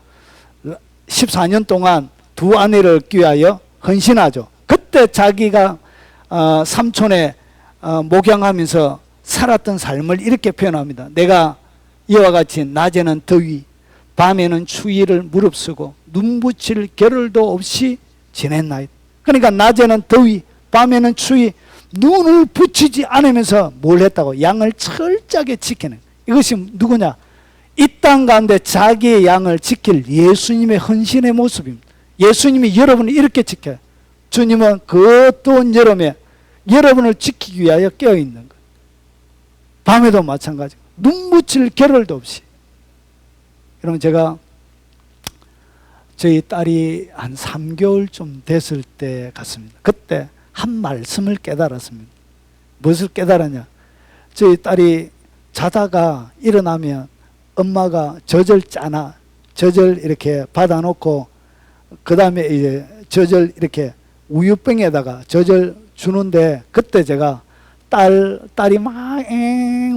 14년 동안 두 아내를 얻기 위하여 헌신하죠. 그때 자기가 삼촌에 목양하면서 살았던 삶을 이렇게 표현합니다. 내가 이와 같이 낮에는 더위, 밤에는 추위를 무릅쓰고 눈붙일 겨를도 없이 지냈나이다. 그러니까 낮에는 더위, 밤에는 추위, 눈을 붙이지 않으면서 뭘 했다고? 양을 철저하게 지키는. 이것이 누구냐? 이 땅 가운데 자기의 양을 지킬 예수님의 헌신의 모습입니다. 예수님이 여러분을 이렇게 지켜요. 주님은 그 뜨거운 여름에 여러분을 지키기 위하여 깨어있는 거예요. 밤에도 마찬가지고 눈 붙일 겨를도 없이. 여러분, 제가 저희 딸이 한 3개월쯤 됐을 때 갔습니다. 그때 한 말씀을 깨달았습니다. 무엇을 깨달았냐? 저희 딸이 자다가 일어나면 엄마가 젖을 짜나, 젖을 이렇게 받아놓고 그 다음에 이제 젖을 이렇게 우유병에다가 젖을 주는데, 그때 제가 딸이 막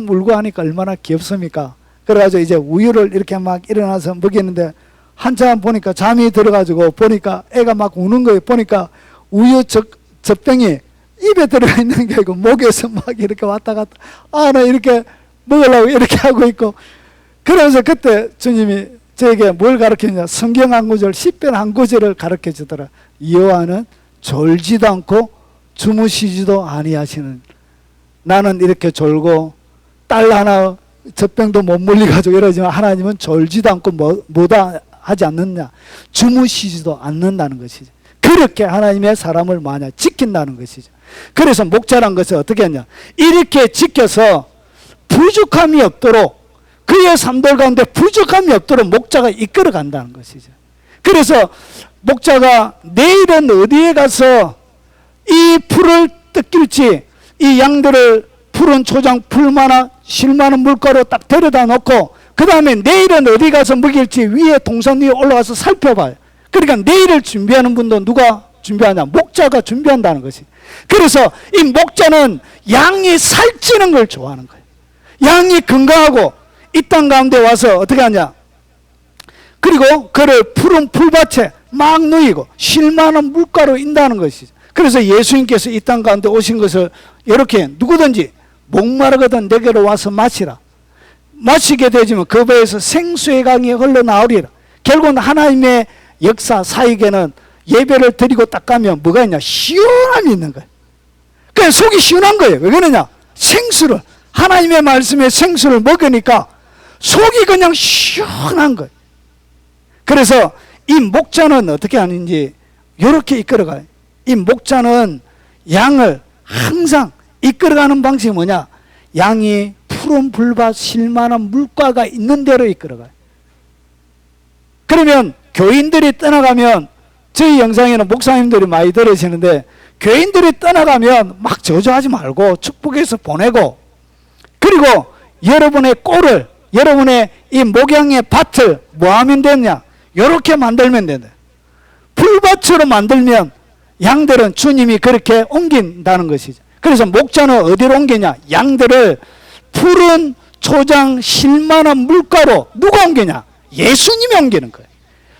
울고 하니까 얼마나 귀엽습니까? 그래가지고 이제 우유를 이렇게 막 일어나서 먹였는데 한참 보니까 잠이 들어가지고 보니까 애가 막 우는 거예요. 보니까 우유 젖병이 입에 들어가 있는 게 아니고 목에서 막 이렇게 왔다 갔다, 나 이렇게 먹으려고 이렇게 하고 있고. 그러면서 그때 주님이 저에게 뭘 가르치냐? 성경 한 구절, 시편 한 구절을 가르쳐 주더라. 여호와는 졸지도 않고 주무시지도 아니하시는. 나는 이렇게 졸고 딸 하나 젖병도 못 물리가지고 이러지만 하나님은 졸지도 않고 뭐다 하지 않느냐? 주무시지도 않는다는 것이죠. 그렇게 하나님의 사람을 만약 지킨다는 것이죠. 그래서 목자란 것은 어떻게 하냐? 이렇게 지켜서 부족함이 없도록, 그의 삶들 가운데 부족함이 없도록 목자가 이끌어 간다는 것이죠. 그래서 목자가 내일은 어디에 가서 이 풀을 뜯길지, 이 양들을 푸른 초장 풀만한 실만한 물가로 딱 데려다 놓고 그 다음에 내일은 어디 가서 먹일지 위에 동산 위에 올라가서 살펴봐요. 그러니까 내일을 준비하는 분도 누가 준비하냐? 목자가 준비한다는 것이. 그래서 이 목자는 양이 살찌는 걸 좋아하는 거예요. 양이 건강하고 이 땅 가운데 와서 어떻게 하냐? 그리고 그를 푸른 풀밭에 막 누이고 쉴만한 물가로 인다는 것이죠. 그래서 예수님께서 이 땅 가운데 오신 것을 이렇게 누구든지 목마르거든 내게로 와서 마시라. 마시게 되지만 그 배에서 생수의 강이 흘러나오리라. 결국은 하나님의 역사 사역에는 예배를 드리고 딱 가면 뭐가 있냐? 시원함이 있는 거예요. 그냥 속이 시원한 거예요. 왜 그러냐? 생수를, 하나님의 말씀에 생수를 먹으니까 속이 그냥 시원한 거예요. 그래서 이 목자는 어떻게 하는지 이렇게 이끌어가요. 이 목자는 양을 항상 이끌어가는 방식이 뭐냐? 양이 푸른 풀밭 쉴만한 물가가 있는 대로 이끌어가요. 그러면 교인들이 떠나가면, 저희 영상에는 목사님들이 많이 들으시는데, 교인들이 떠나가면 막 저주하지 말고 축복해서 보내고, 그리고 여러분의 꼴을, 여러분의 이 목양의 밭을 뭐 하면 되냐? 이렇게 만들면 된다. 풀밭으로 만들면 양들은 주님이 그렇게 옮긴다는 것이죠. 그래서 목자는 어디로 옮기냐? 양들을 푸른 초장 쉴만한 물가로 누가 옮기냐? 예수님이 옮기는 거예요.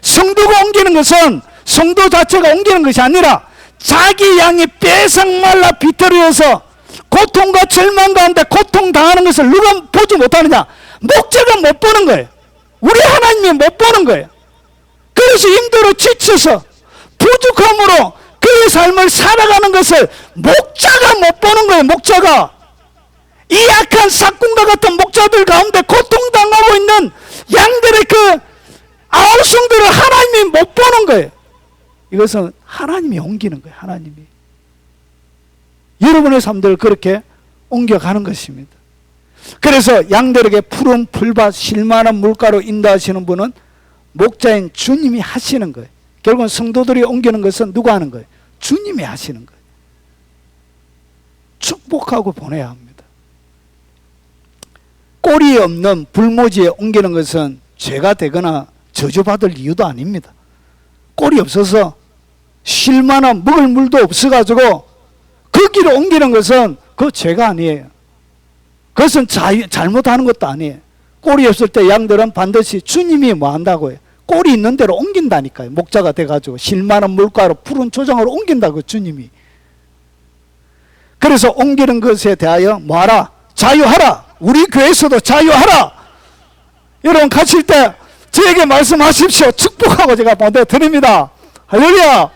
성도가 옮기는 것은 성도 자체가 옮기는 것이 아니라 자기 양이 빼삭 말라 비틀어서 고통과 절망 가운데 고통당하는 것을 누가 보지 못하느냐? 목자가 못 보는 거예요. 우리 하나님이 못 보는 거예요. 그래서 힘들어 지쳐서 부족함으로 그의 삶을 살아가는 것을 목자가 못 보는 거예요. 목자가. 이 약한 삭군과 같은 목자들 가운데 고통당하고 있는 양들의 그 아우성들을 하나님이 못 보는 거예요. 이것은 하나님이 옮기는 거예요. 하나님이. 여러분의 삶들을 그렇게 옮겨가는 것입니다. 그래서 양들에게 푸른 풀밭 쉴만한 물가로 인도하시는 분은 목자인 주님이 하시는 거예요. 결국은 성도들이 옮기는 것은 누가 하는 거예요? 주님이 하시는 거예요. 축복하고 보내야 합니다. 꼴이 없는 불모지에 옮기는 것은 죄가 되거나 저주받을 이유도 아닙니다. 꼴이 없어서 쉴만한 먹을 물도 없어가지고 그 길을 옮기는 것은 그 죄가 아니에요. 그것은 잘못하는 것도 아니에요. 꼴이 없을 때 양들은 반드시 주님이 뭐 한다고 해요? 꼴이 있는 대로 옮긴다니까요. 목자가 돼가지고 쉴만한 물가로 푸른 초장으로 옮긴다고 주님이. 그래서 옮기는 것에 대하여 뭐하라? 자유하라. 우리 교회에서도 자유하라. 여러분 가실 때 저에게 말씀하십시오. 축복하고 제가 보내드립니다. 할렐루야.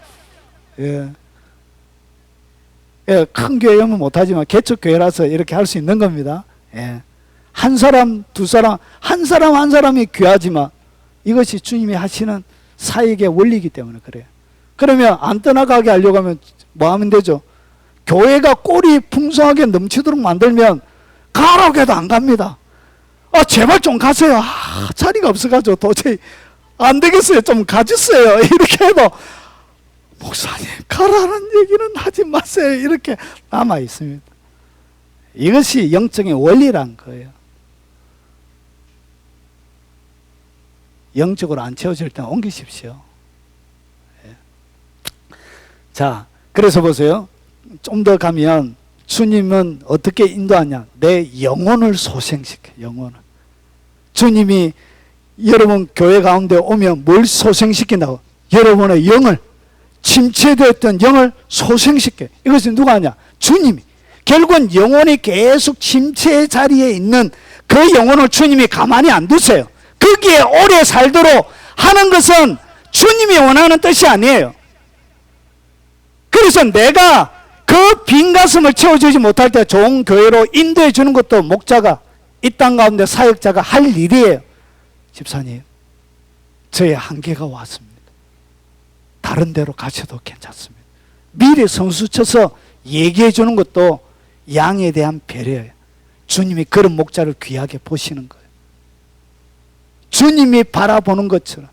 예. 예, 큰 교회면 못하지만 개척교회라서 이렇게 할 수 있는 겁니다. 예. 한 사람, 두 사람, 한 사람 한 사람이 귀하지만 이것이 주님이 하시는 사역의 원리이기 때문에 그래요. 그러면 안 떠나가게 하려고 하면 뭐 하면 되죠? 교회가 꼴이 풍성하게 넘치도록 만들면 가라고 해도 안 갑니다. 아, 제발 좀 가세요. 아, 자리가 없어가지고 도저히 안 되겠어요. 좀 가주세요. 이렇게 해도 목사님 가라는 얘기는 하지 마세요. 이렇게 남아 있습니다. 이것이 영적인 원리란 거예요. 영적으로 안 채워질 때는 옮기십시오. 예. 자, 그래서 보세요. 좀 더 가면 주님은 어떻게 인도하냐? 내 영혼을 소생시켜. 영혼을. 주님이 여러분 교회 가운데 오면 뭘 소생시킨다고? 여러분의 영을, 침체되었던 영을 소생시켜. 이것은 누가 하냐? 주님이. 결국은 영혼이 계속 침체의 자리에 있는 그 영혼을 주님이 가만히 안 두세요. 거기에 오래 살도록 하는 것은 주님이 원하는 뜻이 아니에요. 그래서 내가 그 빈 가슴을 채워주지 못할 때 좋은 교회로 인도해 주는 것도 목자가 이 땅 가운데 사역자가 할 일이에요. 집사님, 저의 한계가 왔습니다. 다른 데로 가셔도 괜찮습니다. 미리 선수 쳐서 얘기해 주는 것도 양에 대한 배려예요. 주님이 그런 목자를 귀하게 보시는 거예요. 주님이 바라보는 것처럼,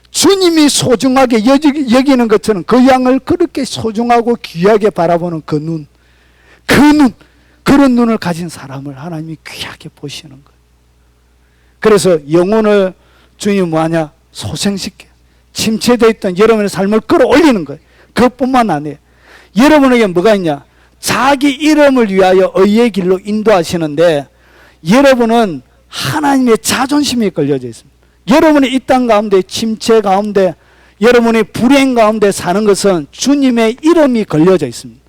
주님이 소중하게 여기는 것처럼 그 양을 그렇게 소중하고 귀하게 바라보는 그 눈, 그런 눈을 가진 사람을 하나님이 귀하게 보시는 거예요. 그래서 영혼을 주님이 뭐하냐? 소생시켜 침체되어 있던 여러분의 삶을 끌어올리는 거예요. 그것뿐만 아니에요. 여러분에게 뭐가 있냐? 자기 이름을 위하여 의의 길로 인도하시는데, 여러분은 하나님의 자존심이 걸려져 있습니다. 여러분이 이 땅 가운데 침체 가운데, 여러분이 불행 가운데 사는 것은 주님의 이름이 걸려져 있습니다.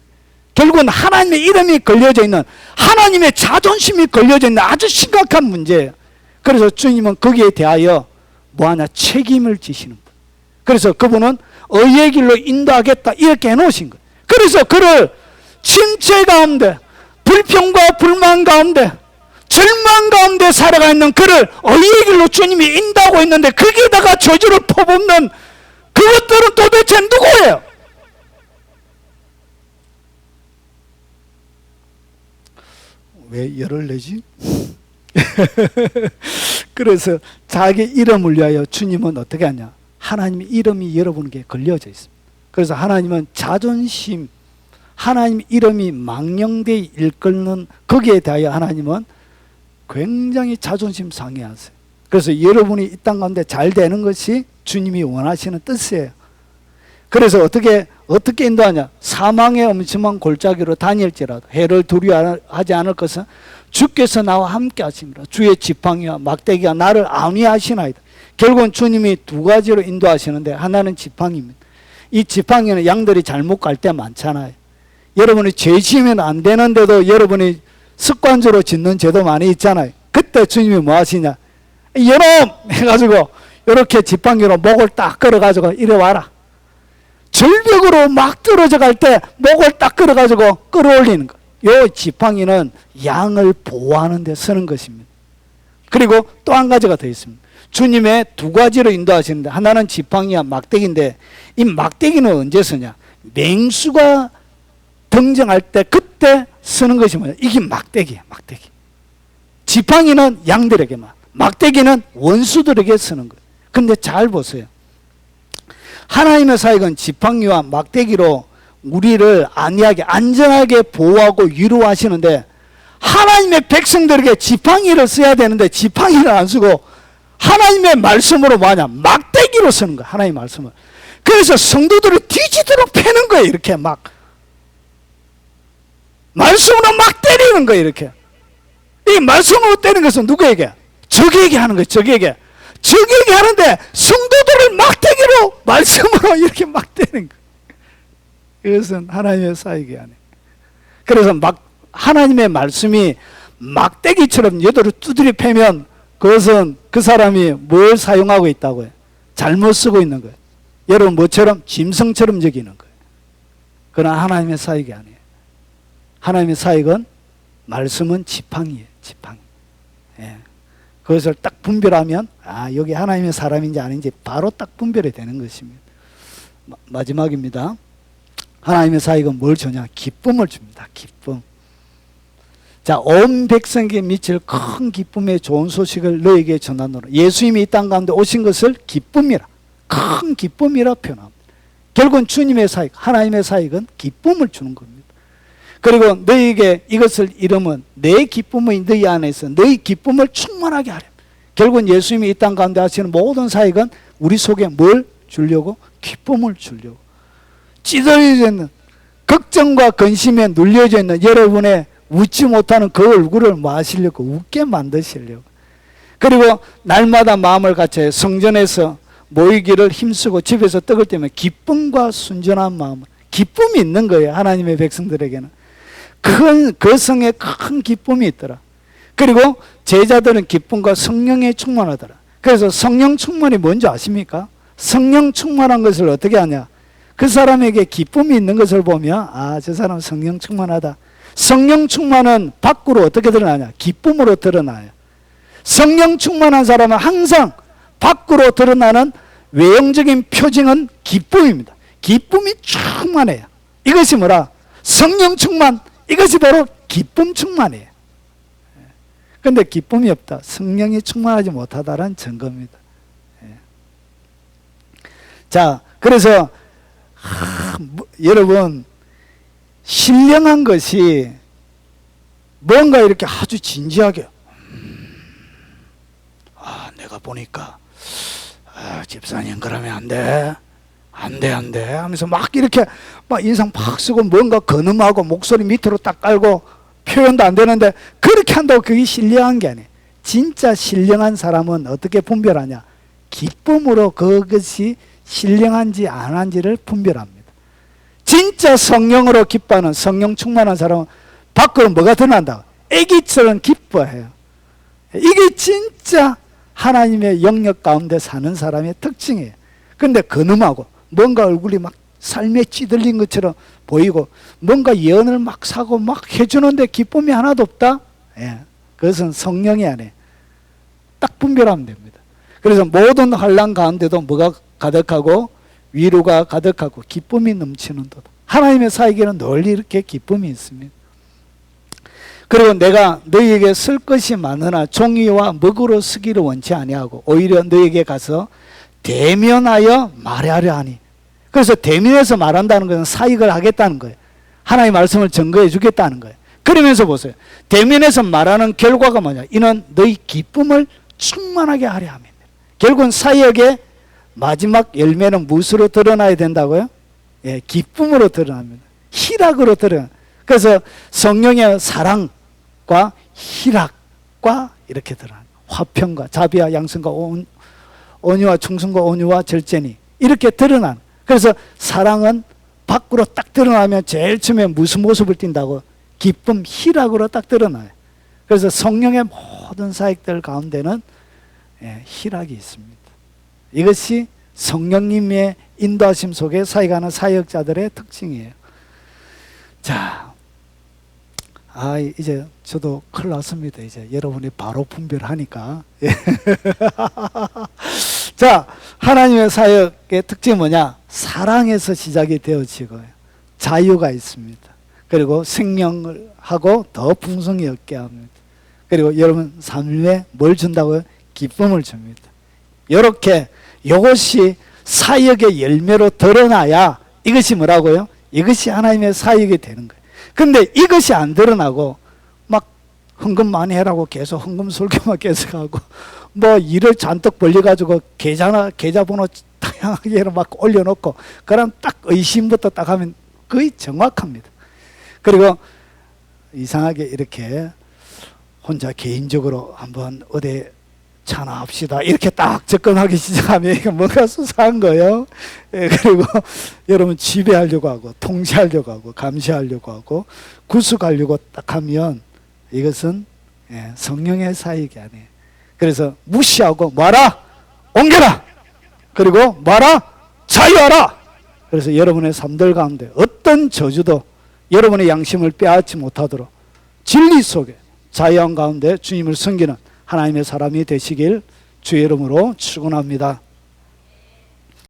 결국은 하나님의 이름이 걸려져 있는, 하나님의 자존심이 걸려져 있는 아주 심각한 문제예요. 그래서 주님은 거기에 대하여 뭐하냐? 책임을 지시는 분. 그래서 그분은 의의 길로 인도하겠다 이렇게 해놓으신 거예요. 그래서 그를 침체 가운데, 불평과 불만 가운데, 절망 가운데 살아가 있는 그를 의의 길로 주님이 인도하고 있는데, 거기에다가 저주를 퍼붓는 그것들은 도대체 누구예요? 왜 열을 내지? 그래서 자기 이름을 위하여 주님은 어떻게 하냐? 하나님의 이름이 여러분에게 걸려져 있습니다. 그래서 하나님은 자존심, 하나님 이름이 망령되이 일컫는 거기에 대하여 하나님은 굉장히 자존심 상해하세요. 그래서 여러분이 이 땅 가운데 잘 되는 것이 주님이 원하시는 뜻이에요. 그래서 어떻게 인도하냐? 사망의 엄침한 골짜기로 다닐지라도 해를 두려워하지 않을 것은 주께서 나와 함께 하십니다. 주의 지팡이와 막대기가 나를 안위하시나이다. 결국은 주님이 두 가지로 인도하시는데, 하나는 지팡이입니다. 이 지팡이는 양들이 잘못 갈 때 많잖아요. 여러분이 죄 지으면 안 되는데도 여러분이 습관적으로 짓는 죄도 많이 있잖아요. 그때 주님이 뭐 하시냐? 여놈! 해가지고 이렇게 지팡이로 목을 딱 끌어가지고 이리 와라. 절벽으로 막 떨어져 갈 때 목을 딱 끌어가지고 끌어올리는 거예요. 이 지팡이는 양을 보호하는 데 쓰는 것입니다. 그리고 또 한 가지가 더 있습니다. 주님의 두 가지로 인도하시는데, 하나는 지팡이와 막대기인데, 이 막대기는 언제 쓰냐? 맹수가 등장할 때 그때 쓰는 것이 뭐냐? 이게 막대기예요. 막대기. 지팡이는 양들에게만, 막대기는 원수들에게 쓰는 거예요. 근데 잘 보세요. 하나님의 사역은 지팡이와 막대기로 우리를 안위하게, 안전하게 보호하고 위로하시는데, 하나님의 백성들에게 지팡이를 써야 되는데 지팡이를 안 쓰고 하나님의 말씀으로 뭐하냐? 막대기로 쓰는 거야. 하나님의 말씀을. 그래서 성도들을 뒤지도록 패는 거예요. 이렇게 막 말씀으로 막 때리는 거예요. 이렇게. 이 말씀으로 때리는 것은 누구에게? 적에게 하는 거예요. 적에게 하는데 성도들을 막대기로, 말씀으로 이렇게 막 때리는 거예요. 이것은 하나님의 사역이 아니에요. 그래서 하나님의 말씀이 막대기처럼 여도를 두드려 패면 그것은 그 사람이 뭘 사용하고 있다고요? 잘못 쓰고 있는 거예요. 여러분 뭐처럼? 짐승처럼 여기는 거예요. 그러나 하나님의 사역이 아니에요. 하나님의 사역은, 말씀은 지팡이에요. 지팡이. 예. 그것을 딱 분별하면 여기 하나님의 사람인지 아닌지 바로 딱 분별이 되는 것입니다. 마지막입니다. 하나님의 사역은 뭘 주냐? 기쁨을 줍니다. 기쁨. 자, 온 백성에게 미칠 큰 기쁨의 좋은 소식을 너에게 전하노라. 예수님이 이 땅 가운데 오신 것을 기쁨이라, 큰 기쁨이라 표현합니다. 결국은 주님의 사역, 하나님의 사역은 기쁨을 주는 겁니다. 그리고 너에게 이것을 이름은 내 기쁨의 너희 안에서 너희 기쁨을 충만하게 하려. 결국은 예수님이 이 땅 가운데 하시는 모든 사역은 우리 속에 뭘 주려고? 기쁨을 주려고. 찌들어져 있는 걱정과 근심에 눌려져 있는 여러분의 웃지 못하는 그 얼굴을 뭐 하시려고? 웃게 만드시려고. 그리고 날마다 마음을 갖춰 성전에서 모이기를 힘쓰고 집에서 떡을 떼면 기쁨과 순전한 마음, 기쁨이 있는 거예요. 하나님의 백성들에게는 그 성에 큰 기쁨이 있더라. 그리고 제자들은 기쁨과 성령에 충만하더라. 그래서 성령 충만이 뭔지 아십니까? 성령 충만한 것을 어떻게 하냐? 그 사람에게 기쁨이 있는 것을 보면 아, 저 사람 성령 충만하다. 성령 충만은 밖으로 어떻게 드러나냐? 기쁨으로 드러나요. 성령 충만한 사람은 항상 밖으로 드러나는 외형적인 표징은 기쁨입니다. 기쁨이 충만해요. 이것이 뭐라? 성령 충만. 이것이 바로 기쁨 충만이에요. 그런데 기쁨이 없다. 성령이 충만하지 못하다는 증거입니다. 자, 그래서 여러분, 신령한 것이 뭔가 이렇게 아주 진지하게 내가 보니까 집사님 그러면 안 돼 하면서 막 이렇게 막 인상 팍 쓰고 뭔가 근음하고 목소리 밑으로 딱 깔고 표현도 안 되는데 그렇게 한다고 그게 신령한 게 아니에요. 진짜 신령한 사람은 어떻게 분별하냐? 기쁨으로 그것이 신령한지 안 한지를 분별합니다. 진짜 성령으로 기뻐하는 성령 충만한 사람은 밖으로 뭐가 드러난다? 애기처럼 기뻐해요. 이게 진짜 하나님의 영역 가운데 사는 사람의 특징이에요. 그런데 근음하고 뭔가 얼굴이 막 삶에 찌들린 것처럼 보이고 뭔가 예언을 막 사고 막 해주는데 기쁨이 하나도 없다? 예, 그것은 성령이 아니에요. 딱 분별하면 됩니다. 그래서 모든 환난 가운데도 뭐가 가득하고 위로가 가득하고 기쁨이 넘치는 도다. 하나님의 사에게는 늘 이렇게 기쁨이 있습니다. 그리고 내가 너희에게 쓸 것이 많으나 종이와 먹으로 쓰기를 원치 아니하고 오히려 너희에게 가서 대면하여 말하려 하니. 그래서 대면해서 말한다는 것은 사익을 하겠다는 거예요. 하나님의 말씀을 증거해 주겠다는 거예요. 그러면서 보세요. 대면해서 말하는 결과가 뭐냐? 이는 너희 기쁨을 충만하게 하려 함이다. 결국은 사역의 마지막 열매는 무엇으로 드러나야 된다고요? 예, 기쁨으로 드러납니다. 희락으로 드러나. 그래서 성령의 사랑과 희락과 이렇게 드러나. 화평과 자비와 양선과 온유와 충성과 온유와 절제니 이렇게 드러난. 그래서 사랑은 밖으로 딱 드러나면 제일 처음에 무슨 모습을 띈다고? 기쁨, 희락으로 딱 드러나요. 그래서 성령의 모든 사역들 가운데는 희락이 있습니다. 이것이 성령님의 인도하심 속에 사역하는 사역자들의 특징이에요. 자, 이제 저도 큰일 났습니다. 이제 여러분이 바로 분별하니까. 자, 하나님의 사역의 특징이 뭐냐? 사랑에서 시작이 되어지고 자유가 있습니다. 그리고 생명을 하고 더 풍성히 얻게 합니다. 그리고 여러분 삶에 뭘 준다고요? 기쁨을 줍니다. 이렇게 이것이 사역의 열매로 드러나야 이것이 뭐라고요? 이것이 하나님의 사역이 되는 거예요. 근데 이것이 안 드러나고 막 헌금 많이 해라고 계속 헌금 설교만 계속 하고 뭐 일을 잔뜩 벌려가지고 계좌번호 다양하게 막 올려놓고 그럼 딱 의심부터 딱 하면 거의 정확합니다. 그리고 이상하게 이렇게 혼자 개인적으로 한번 어디 찬화합시다 이렇게 딱 접근하기 시작하면 이게 뭔가 수상한 거예요. 그리고 여러분 지배하려고 하고 통제하려고 하고 감시하려고 하고 구속하려고 딱 하면 이것은 성령의 사역이 아니에요. 그래서 무시하고 뭐하라? 옮겨라! 그리고 뭐하라? 자유하라! 그래서 여러분의 삶들 가운데 어떤 저주도 여러분의 양심을 빼앗지 못하도록 진리 속에 자유한 가운데 주님을 섬기는 하나님의 사람이 되시길 주의 이름으로 축원합니다.